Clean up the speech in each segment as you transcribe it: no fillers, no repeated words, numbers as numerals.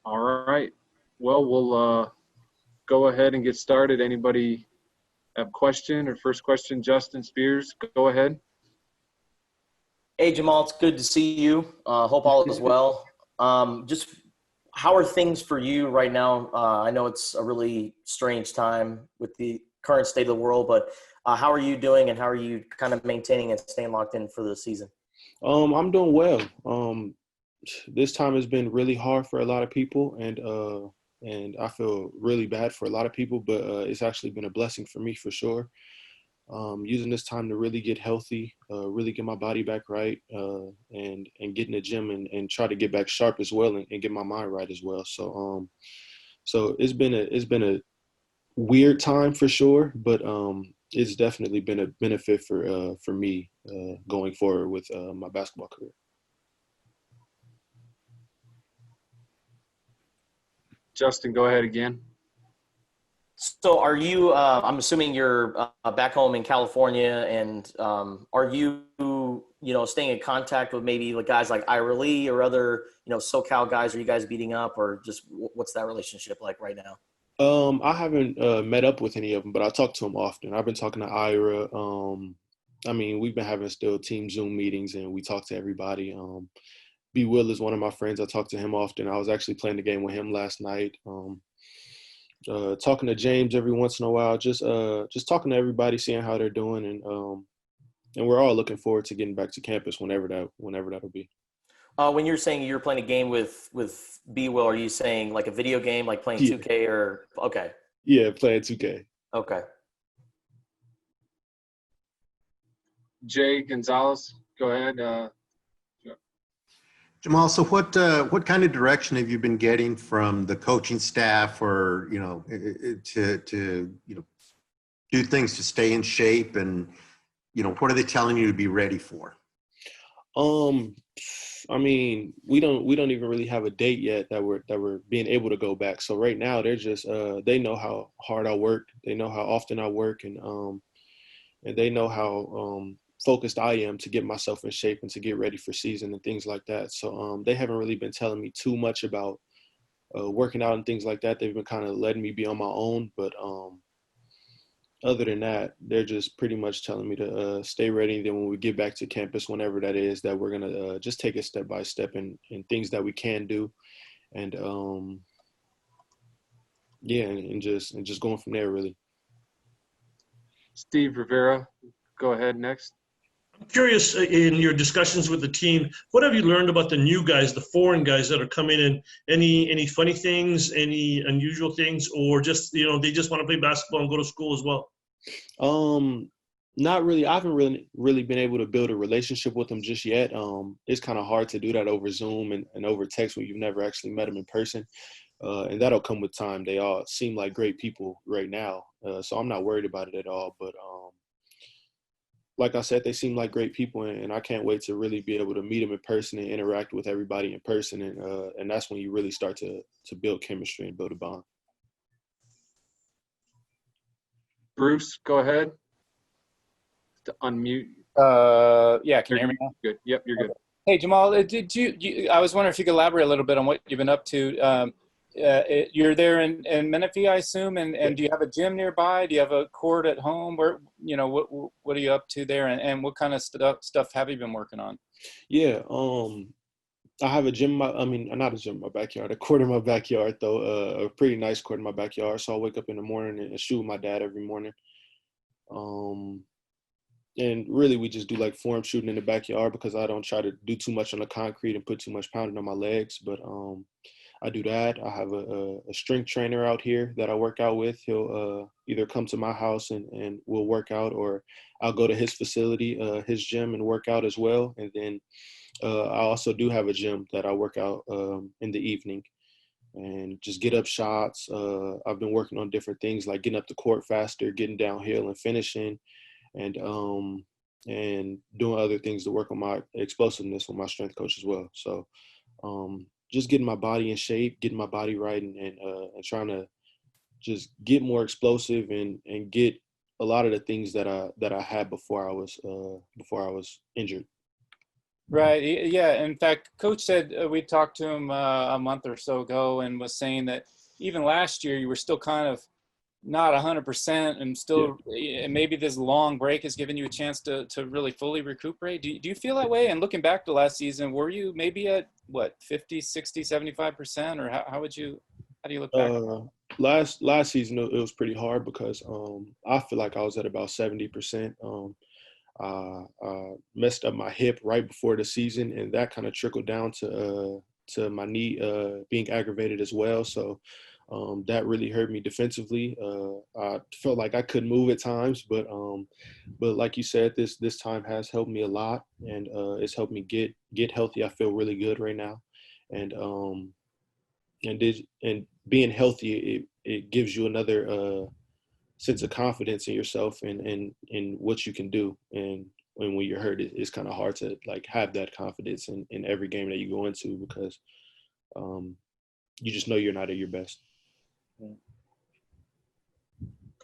All right. Well, we'll go ahead and get started. Anybody have a question or first question? Justin Spears, go ahead. Hey, Jemarl, it's good to see you. Hope all is well. Just how are things for you right now? I know it's a really strange time with the current state of the world, but how are you doing and how are you kind of maintaining and staying locked in for the season? I'm doing well. This time has been really hard for a lot of people, and I feel really bad for a lot of people. But it's actually been a blessing for me for sure. Using this time to really get healthy, really get my body back right, and get in the gym and try to get back sharp as well, and get my mind right as well. So it's been a weird time for sure, but it's definitely been a benefit for me going forward with my basketball career. Justin, go ahead again. So are you, I'm assuming you're back home in California, and are you, staying in contact with maybe like guys like Ira Lee or other, SoCal guys? Are you guys beating up, or just what's that relationship like right now? I haven't met up with any of them, but I talk to them often. I've been talking to Ira. We've been having still team Zoom meetings, and we talk to everybody. B. Will is one of my friends. I talk to him often. I was actually playing the game with him last night. Talking to James every once in a while, just talking to everybody, seeing how they're doing, and we're all looking forward to getting back to campus whenever that'll be. When you're saying you're playing a game with B Will, are you saying like a video game, like playing Yeah. 2K or okay? Yeah, playing 2K. Okay. Jay Gonzalez, go ahead. Jemarl, so what kind of direction have you been getting from the coaching staff, or to do things to stay in shape, and what are they telling you to be ready for? We don't even really have a date yet that we're being able to go back. So right now they're just they know how hard I work, they know how often I work, and they know how focused I am to get myself in shape and to get ready for season and things like that. So they haven't really been telling me too much about working out and things like that. They've been kind of letting me be on my own, but other than that, they're just pretty much telling me to stay ready. Then when we get back to campus, whenever that is, that we're gonna just take it step by step in things that we can do, and and just going from there really. Steve Rivera, go ahead next. I'm curious, in your discussions with the team, what have you learned about the new guys, the foreign guys that are coming in? Any funny things, any unusual things, or just they just want to play basketball and go to school as well? Not really. I haven't really been able to build a relationship with them just yet. It's kind of hard to do that over Zoom and over text when you've never actually met them in person. And that'll come with time. They all seem like great people right now, so I'm not worried about it at all. But like I said, they seem like great people, and I can't wait to really be able to meet them in person and interact with everybody in person, and that's when you really start to build chemistry and build a bond. Bruce, go ahead. To unmute. Yeah, can you hear me now? Good. Yep, you're good. Hey, Jemarl, did you I was wondering if you could elaborate a little bit on what you've been up to. You're there in Menifee, I assume, and do you have a gym nearby? Do you have a court at home? Where what are you up to there, and what kind of stuff have you been working on? Yeah, I have a gym. Not a gym in my backyard. A court in my backyard, though. A pretty nice court in my backyard. So I wake up in the morning and shoot with my dad every morning. And really, we just do like form shooting in the backyard because I don't try to do too much on the concrete and put too much pounding on my legs. But I do that. I have a strength trainer out here that I work out with. He'll either come to my house and we'll work out, or I'll go to his facility, his gym, and work out as well. And then I also do have a gym that I work out in the evening and just get up shots. I've been working on different things like getting up the court faster, getting downhill and finishing, and doing other things to work on my explosiveness with my strength coach as well. So just getting my body in shape, getting my body right, and trying to just get more explosive and get a lot of the things that I had before I was injured. Right. Yeah. In fact, Coach said we talked to him a month or so ago and was saying that even last year you were still kind of not 100% and still and maybe this long break has given you a chance to really fully recuperate. Do you feel that way? And looking back to last season, were you maybe at what, 50, 60, 75%, or how do you look back? Last season it was pretty hard because I feel like I was at about 70%. Messed up my hip right before the season, and that kind of trickled down to my knee being aggravated as well. So that really hurt me defensively. I felt like I couldn't move at times, but like you said, this time has helped me a lot, and it's helped me get healthy. I feel really good right now, and and being healthy, it gives you another sense of confidence in yourself and what you can do. And when you're hurt, it's kind of hard to like have that confidence in every game that you go into because you just know you're not at your best.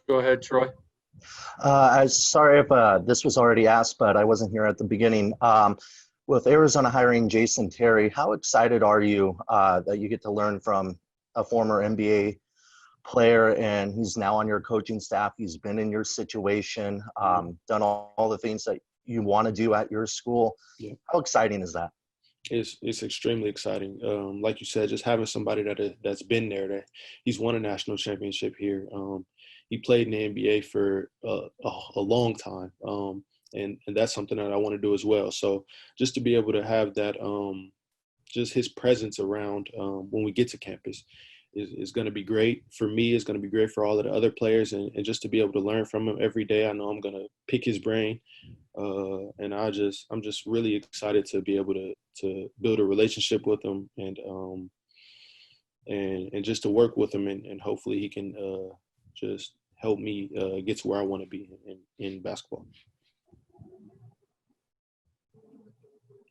Go ahead, Troy. I'm sorry if this was already asked, but I wasn't here at the beginning. With Arizona hiring Jason Terry, how excited are you that you get to learn from a former NBA player, and he's now on your coaching staff? He's been in your situation, done all the things that you want to do at your school. Yeah. How exciting is that? It's extremely exciting. Like you said, just having somebody that's been there, that he's won a national championship here. He played in the NBA for a long time, and that's something that I want to do as well. So just to be able to have that, just his presence around when we get to campus is going to be great for me. It's going to be great for all of the other players, and just to be able to learn from him every day. I know I'm going to pick his brain. And I'm just really excited to be able to build a relationship with him and just to work with him and hopefully he can just help me get to where I want to be in basketball.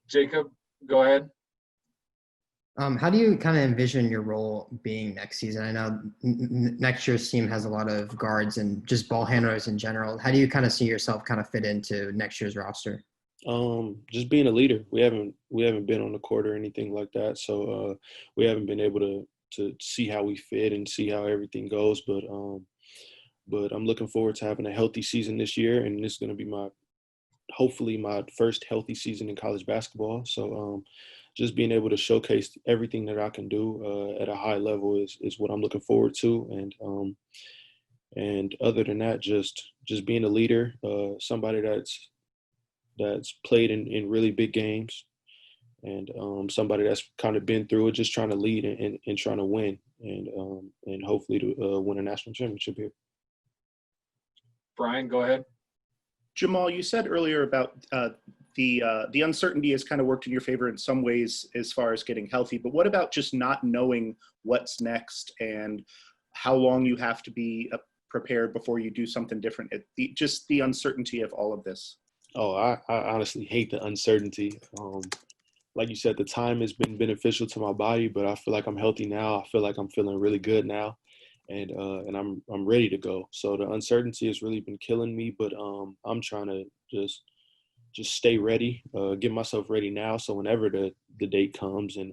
Jacob, go ahead. How do you kind of envision your role being next season? I know next year's team has a lot of guards and just ball handlers in general. How do you kind of see yourself kind of fit into next year's roster? Just being a leader. We haven't been on the court or anything like that, so we haven't been able to see how we fit and see how everything goes. But I'm looking forward to having a healthy season this year, and this is going to be hopefully my first healthy season in college basketball. So just being able to showcase everything that I can do at a high level is what I'm looking forward to. And other than that, just being a leader, somebody that's played in really big games, and somebody that's kind of been through it, just trying to lead and trying to win, and hopefully to win a national championship here. Brian, go ahead. Jemarl, you said earlier about the uncertainty has kind of worked in your favor in some ways as far as getting healthy, but what about just not knowing what's next and how long you have to be prepared before you do something different? Just the uncertainty of all of this. Oh, I honestly hate the uncertainty. Like you said, the time has been beneficial to my body, but I feel like I'm healthy now. I feel like I'm feeling really good now, and I'm ready to go. So the uncertainty has really been killing me, but I'm trying to just stay ready, get myself ready now. So whenever the date comes and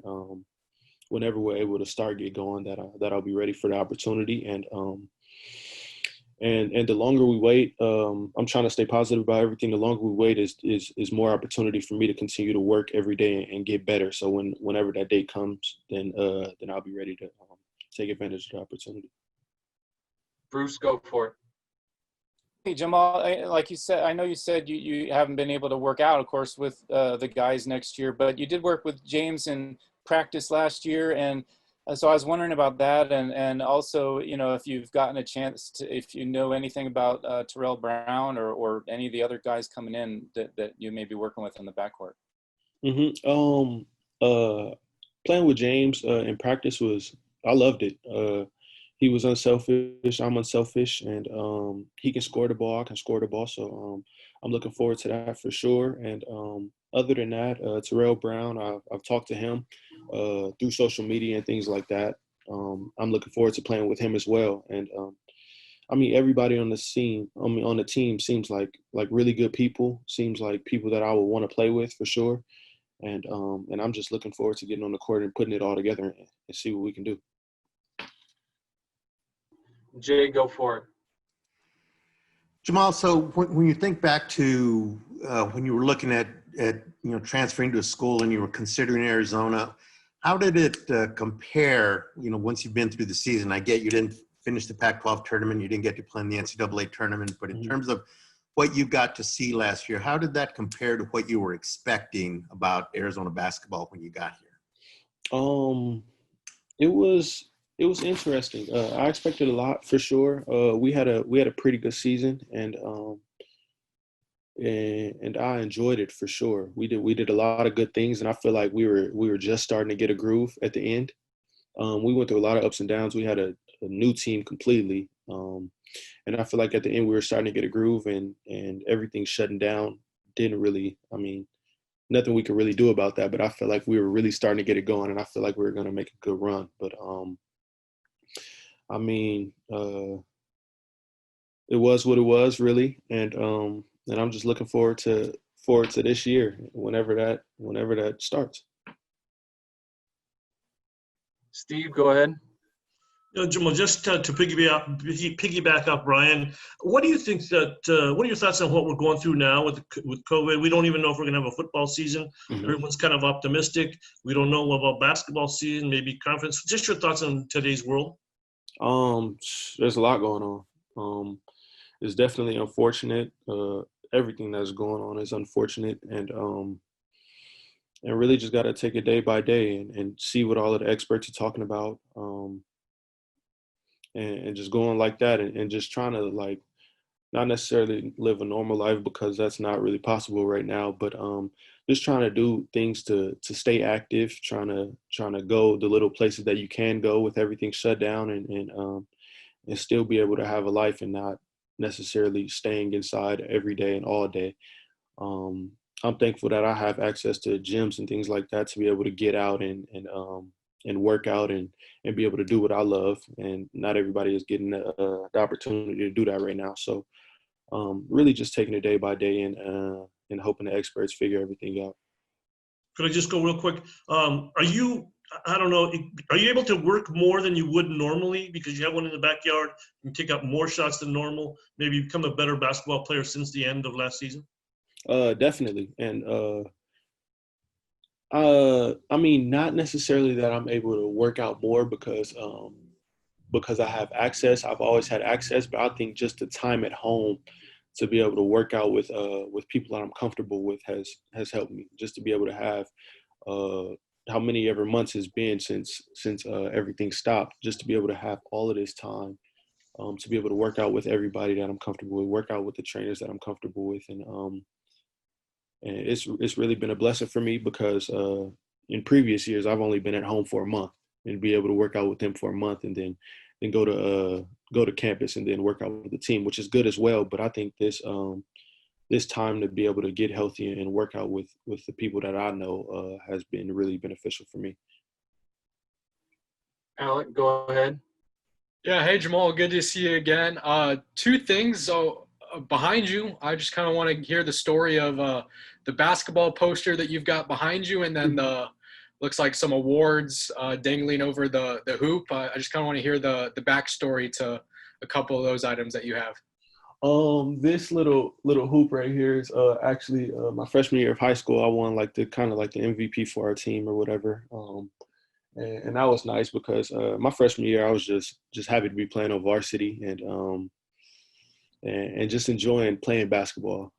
whenever we're able to get going, that I'll be ready for the opportunity. And the longer we wait, I'm trying to stay positive about everything. The longer we wait is more opportunity for me to continue to work every day and get better. So whenever that date comes, then I'll be ready to take advantage of the opportunity. Bruce, go for it. Hey, Jemarl, like you said, I know you said you haven't been able to work out, of course, with the guys next year, but you did work with James in practice last year. And so I was wondering about that. And also, if you've gotten a chance if you know anything about Terrell Brown or any of the other guys coming in that you may be working with in the backcourt. Playing with James in practice I loved it. He was unselfish. I'm unselfish, and he can score the ball. I can score the ball. So I'm looking forward to that for sure. And other than that, Terrell Brown, I've talked to him through social media and things like that. I'm looking forward to playing with him as well. And everybody on the team seems like really good people. Seems like people that I would want to play with for sure. And I'm just looking forward to getting on the court and putting it all together and see what we can do. Jay, go for it. Jemarl, so when you think back to when you were looking at transferring to a school and you were considering Arizona, how did it compare? Once you've been through the season, I get you didn't finish the Pac-12 tournament, you didn't get to play in the NCAA tournament, but in terms of what you got to see last year, how did that compare to what you were expecting about Arizona basketball when you got here? It was interesting. I expected a lot for sure. We had a pretty good season, and I enjoyed it for sure. We did a lot of good things, and I feel like we were just starting to get a groove at the end. We went through a lot of ups and downs. We had a new team completely, and I feel like at the end we were starting to get a groove, and everything shutting down didn't really. I mean, nothing we could really do about that. But I feel like we were really starting to get it going, and I feel like we were going to make a good run. But I mean, it was what it was, really, and I'm just looking forward to this year, whenever that starts. Steve, go ahead. Jamal, just to piggyback up, Brian, what do you think what are your thoughts on what we're going through now with COVID? We don't even know if we're going to have a football season. Everyone's kind of optimistic. We don't know about basketball season, maybe conference. Just your thoughts on today's world. There's a lot going on. It's definitely unfortunate. Everything that's going on is unfortunate, and really just got to take it day by day and see what all of the experts are talking about, and just going like that, and just trying to, like, not necessarily live a normal life, because that's not really possible right now, but just trying to do things to stay active, trying to go the little places that you can go with everything shut down, and still be able to have a life and not necessarily staying inside every day and all day. I'm thankful that I have access to gyms and things like that to be able to get out and work out and be able to do what I love. And not everybody is getting the opportunity to do that right now. So really just taking it day by day and hoping the experts figure everything out. Could I just go real quick? I don't know, are you able to work more than you would normally because you have one in the backyard and take out more shots than normal, maybe become a better basketball player since the end of last season? Definitely. And I mean, not necessarily that I'm able to work out more because I have access. I've always had access, but I think just the time at home to be able to work out with people that I'm comfortable with has helped me, just to be able to have how many ever months it's been since everything stopped, just to be able to have all of this time to be able to work out with everybody that I'm comfortable with, work out with the trainers that I'm comfortable with, and it's really been a blessing for me because in previous years I've only been at home for a month, and be able to work out with them for a month and then go to campus and then work out with the team, which is good as well. But I think this time to be able to get healthy and work out with the people that I know has been really beneficial for me. Alec, go ahead. Yeah, hey Jamal, good to see you again. Two things. So behind you, I just kind of want to hear the story of the basketball poster that you've got behind you, and then looks like some awards dangling over the hoop. I just kind of want to hear the backstory to a couple of those items that you have. This little hoop right here is actually my freshman year of high school. I won the MVP for our team or whatever. And that was nice because my freshman year I was just happy to be playing on varsity and just enjoying playing basketball.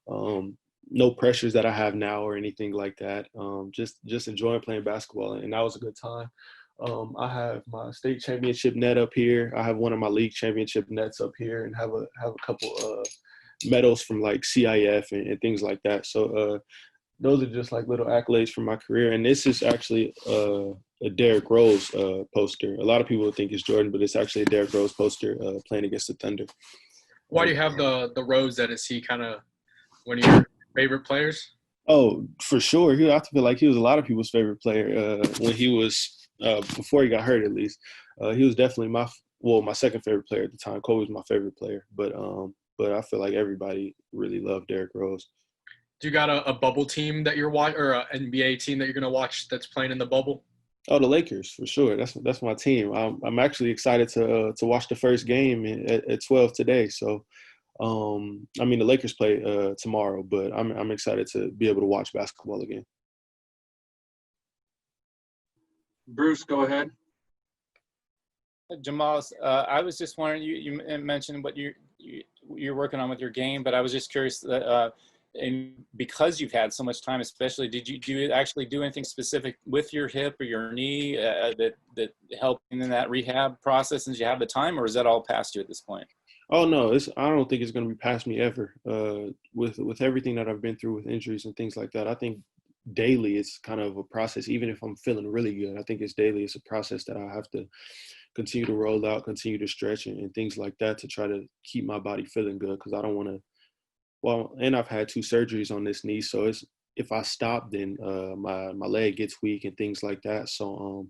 No pressures that I have now or anything like that. Just enjoying playing basketball, and that was a good time. I have my state championship net up here. I have one of my league championship nets up here, and have a couple medals from like CIF and things like that. So those are just like little accolades from my career. And this is actually a Derrick Rose poster. A lot of people think it's Jordan, but it's actually a Derrick Rose poster playing against the Thunder. Why do you have the Rose? That is he kind of one of your favorite players? Oh, for sure. I feel like he was a lot of people's favorite player when he was before he got hurt. At least he was definitely my second favorite player at the time. Kobe was my favorite player, but I feel like everybody really loved Derrick Rose. Do you got a bubble team that you're watching, or an NBA team that you're gonna watch that's playing in the bubble? Oh, the Lakers for sure. That's my team. I'm actually excited to watch the first game at 12 today. So, I mean, the Lakers play tomorrow, but I'm excited to be able to watch basketball again. Bruce, go ahead. Jemarl, I was just wondering, you mentioned what you're working on with your game, but I was just curious that, and because you've had so much time, especially, did you actually do anything specific with your hip or your knee that helped in that rehab process since you have the time, or is that all past you at this point? Oh no, I don't think it's going to be past me ever. With everything that I've been through with injuries and things like that, I think daily it's kind of a process. Even if I'm feeling really good, I think it's daily. It's a process that I have to continue to roll out, continue to stretch and things like that to try to keep my body feeling good, because I don't want to. Well, and I've had 2 surgeries on this knee, so if I stop, then my leg gets weak and things like that. So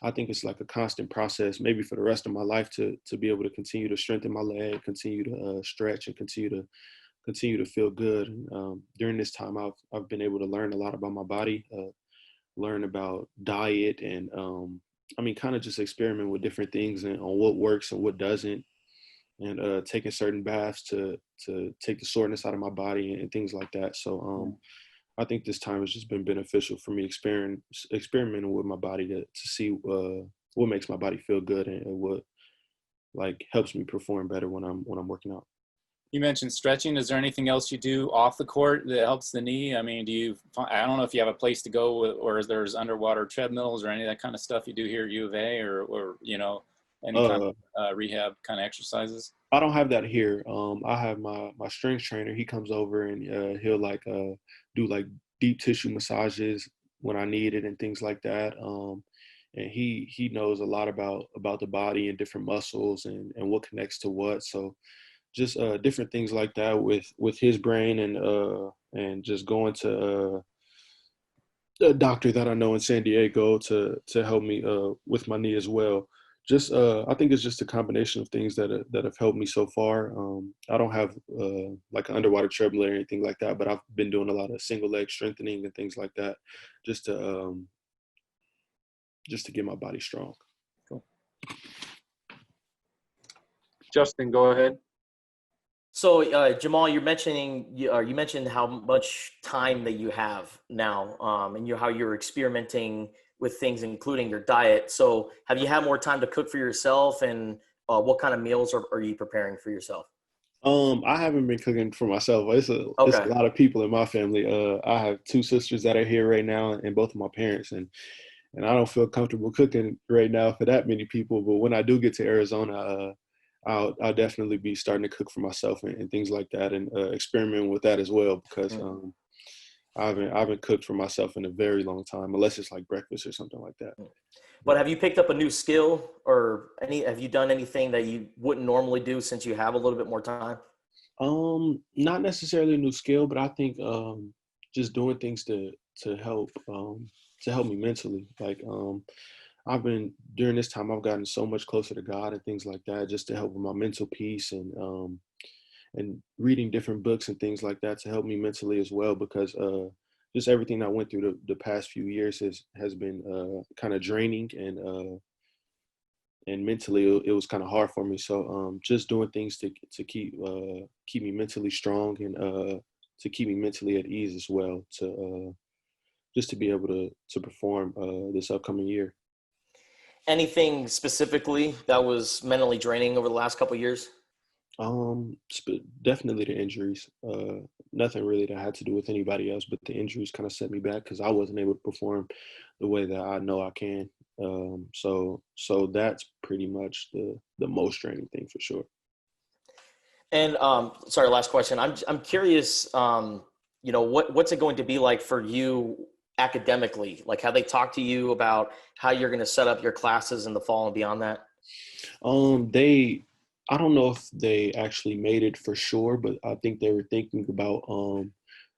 I think it's like a constant process, maybe for the rest of my life, to be able to continue to strengthen my leg, continue to stretch, and continue to feel good. During this time, I've been able to learn a lot about my body, learn about diet, and I mean, kind of just experiment with different things and on what works and what doesn't, and taking certain baths to take the soreness out of my body and things like that. So I think this time has just been beneficial for me experimenting with my body to see what makes my body feel good and what like helps me perform better when I'm working out. You mentioned stretching. Is there anything else you do off the court that helps the knee? I mean, I don't know if you have a place to go, or is there's underwater treadmills or any of that kind of stuff you do here at U of A, or any kind of rehab kind of exercises? I don't have that here. I have my strength trainer. He comes over and he'll do like deep tissue massages when I need it and things like that. And he knows a lot about the body and different muscles and what connects to what. So just different things like that with his brain, and just going to a doctor that I know in San Diego to help me with my knee as well. Just I think it's just a combination of things that have helped me so far. I don't have like an underwater treadmill or anything like that, but I've been doing a lot of single leg strengthening and things like that, just to get my body strong. Cool. Justin, go ahead. So, Jemarl, you mentioned how much time that you have now, and how you're experimenting with things, including your diet. So, have you had more time to cook for yourself, and what kind of meals are you preparing for yourself? I haven't been cooking for myself. It's a lot of people in my family. I have 2 sisters that are here right now, and both of my parents, and I don't feel comfortable cooking right now for that many people. But when I do get to Arizona, I'll definitely be starting to cook for myself and things like that, and experiment with that as well, because I haven't cooked for myself in a very long time, unless it's like breakfast or something like that. But have you picked up a new skill, or have you done anything that you wouldn't normally do since you have a little bit more time? Not necessarily a new skill, but I think just doing things to help me mentally. Like during this time, I've gotten so much closer to God and things like that, just to help with my mental peace, and reading different books and things like that to help me mentally as well, because just everything I went through the past few years has been kind of draining, and mentally it was kind of hard for me. So just doing things to keep me mentally strong, and to keep me mentally at ease as well, to just to be able to perform this upcoming year. Anything specifically that was mentally draining over the last couple of years? Definitely the injuries. Nothing really that had to do with anybody else, but the injuries kind of set me back, because I wasn't able to perform the way that I know I can. So that's pretty much the most draining thing for sure. And sorry, last question. I'm curious. What's it going to be like for you academically? Like, have they talked to you about how you're going to set up your classes in the fall and beyond that? I don't know if they actually made it for sure, but I think they were thinking about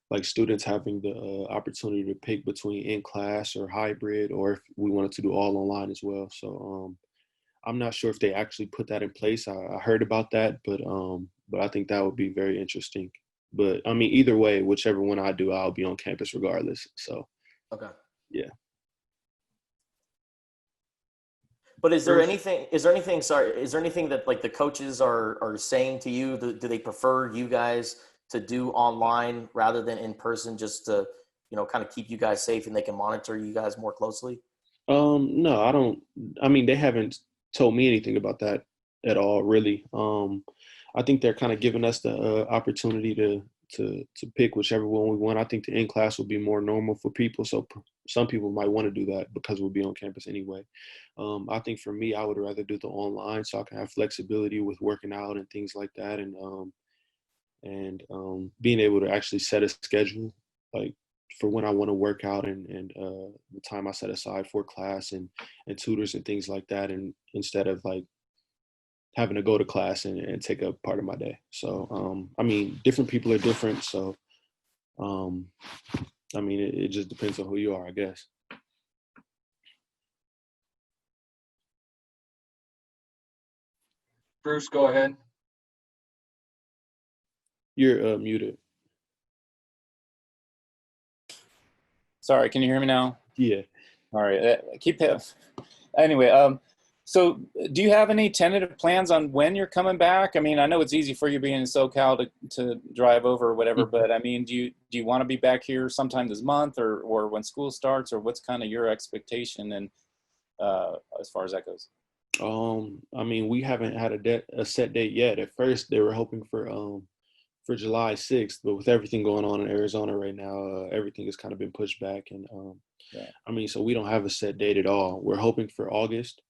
like students having the opportunity to pick between in class or hybrid, or if we wanted to do all online as well. So I'm not sure if they actually put that in place. I heard about that, but I think that would be very interesting. But I mean, either way, whichever one I do, I'll be on campus regardless. So Okay. yeah. But is there anything that like the coaches are saying to you? Do they prefer you guys to do online rather than in person, just to, kind of keep you guys safe and they can monitor you guys more closely? No, I don't. I mean, they haven't told me anything about that at all, really. I think they're kind of giving us the opportunity to pick whichever one we want. I think the in class will be more normal for people, so some people might want to do that because we'll be on campus anyway. I think for me, I would rather do the online so I can have flexibility with working out and things like that, and being able to actually set a schedule, like for when I want to work out and the time I set aside for class and tutors and things like that, and instead of like having to go to class and take up part of my day. So I mean, different people are different, so I mean, it just depends on who you are, I guess. Bruce, go ahead. You're muted. Sorry, can you hear me now? Yeah. All right. Anyway, so do you have any tentative plans on when you're coming back? I mean, I know it's easy for you being in SoCal to drive over or whatever, but I mean, do you want to be back here sometime this month or when school starts, or what's kind of your expectation and as far as that goes? I mean, we haven't had a set date yet. At first, they were hoping for July 6th, but with everything going on in Arizona right now, everything has kind of been pushed back. And I mean, so we don't have a set date at all. We're hoping for August.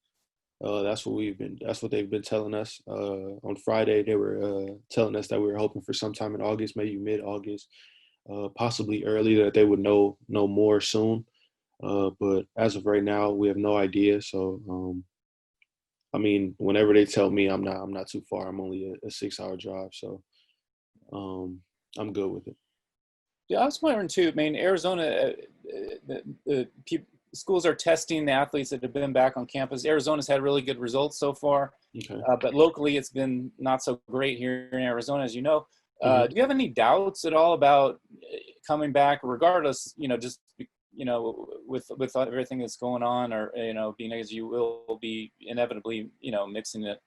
That's what they've been telling us. On Friday, they were telling us that we were hoping for sometime in August, maybe mid-August, possibly early, that they would know more soon. But as of right now, we have no idea. So, I mean, whenever they tell me, I'm not too far. I'm only a 6-hour drive, so I'm good with it. Yeah, I was wondering too. I mean, Arizona, schools are testing the athletes that have been back on campus. Arizona's had really good results so far, Okay. but locally it's been not so great here in Arizona, as you know. Mhm. Do you have any doubts at all about coming back, regardless, just, with everything that's going on, or, being as you will be inevitably, mixing it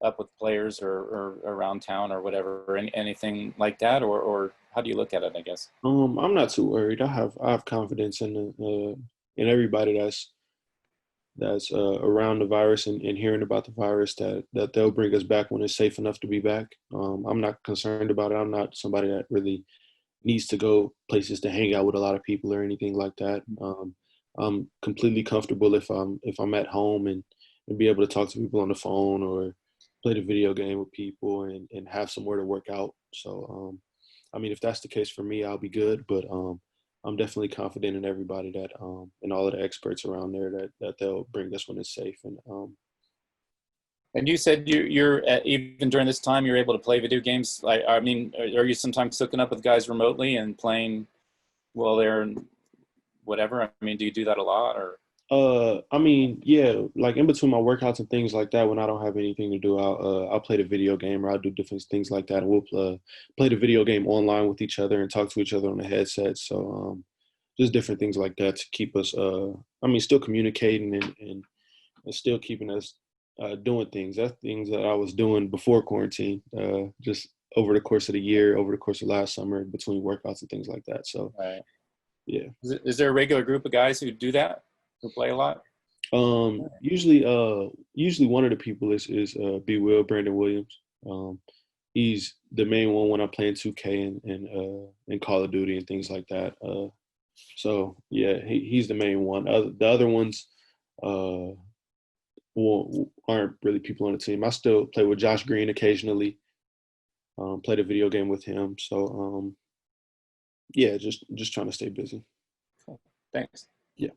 up with players or around town or whatever, anything like that, or how do you look at it, I guess? I'm not too worried. I have confidence in everybody that's around the virus and hearing about the virus, that they'll bring us back when it's safe enough to be back. I'm not concerned about it. I'm not somebody that really needs to go places to hang out with a lot of people or anything like that. I'm completely comfortable if I'm at home and be able to talk to people on the phone or play the video game with people and have somewhere to work out. So, I mean, if that's the case for me, I'll be good. But I'm definitely confident in everybody that and all of the experts around there that they'll bring us when it's safe. And you said you're even during this time, you're able to play video games. Like, I mean, are you sometimes hooking up with guys remotely and playing while they're in whatever? I mean, do you do that a lot, or? I mean, yeah, like in between my workouts and things like that, when I don't have anything to do, I'll play the video game, or I'll do different things like that, and we'll play the video game online with each other and talk to each other on the headset. So just different things like that to keep us, I mean, still communicating and still keeping us doing things. That's things that I was doing before quarantine, just over the course of the year, over the course of last summer, between workouts and things like that. So, Right. Yeah. Is there a regular group of guys who do that, who play a lot? Usually one of the people is B. Will, Brandon Williams. He's the main one when I'm playing 2K and Call of Duty and things like that. So yeah, he's the main one. The other ones aren't really people on the team. I still play with Josh Green occasionally. Played a video game with him. So yeah, just trying to stay busy. Cool. Thanks. Yeah.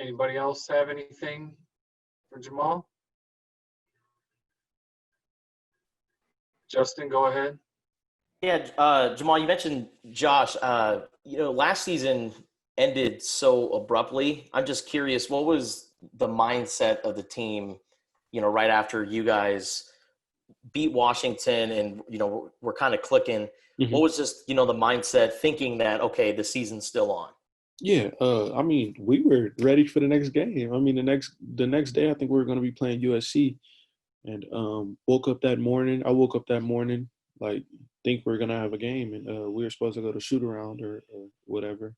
Anybody else have anything for Jemarl? Justin, go ahead. Yeah, Jemarl, you mentioned Josh. Last season ended so abruptly. I'm just curious, what was the mindset of the team, right after you guys beat Washington and, we're kind of clicking. Mhm. What was just, the mindset thinking that, okay, the season's still on? Yeah, I mean, we were ready for the next game. I mean, the next day, I think we were going to be playing USC, and woke up that morning. I woke up that morning like think we are gonna have a game, and we were supposed to go to shoot around or whatever,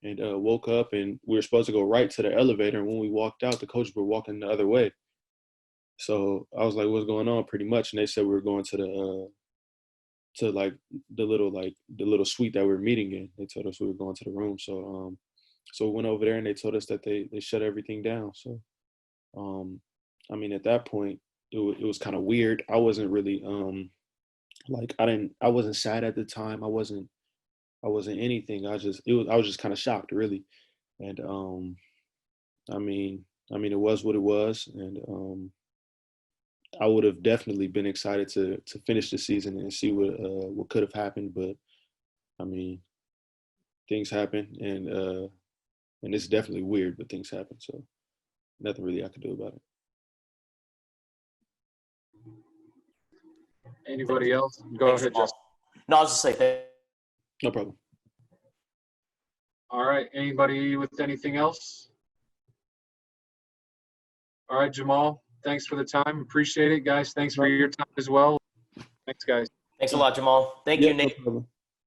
and woke up and we were supposed to go right to the elevator. And when we walked out, the coaches were walking the other way. So I was like, "What's going on?" Pretty much, and they said we were going to to like the little suite that we were meeting in. They told us we were going to the room. So we went over there and they told us that they shut everything down. So I mean, at that point, it was kind of weird. I wasn't really I wasn't sad at the time. I wasn't anything. I was just kind of shocked, really. And I mean it was what it was, and I would have definitely been excited to finish the season and see what could have happened. But I mean, things happen, and it's definitely weird, but things happen. So nothing really I could do about it. Anybody else? Go Thanks, ahead, Jamal. Justin. No, I was just saying. No problem. All right. Anybody with anything else? All right, Jemarl. Thanks for the time. Appreciate it, guys. Thanks for your time as well. Thanks, guys. Thanks a lot, Jamal. Thank Yeah, you, no Nate. problem.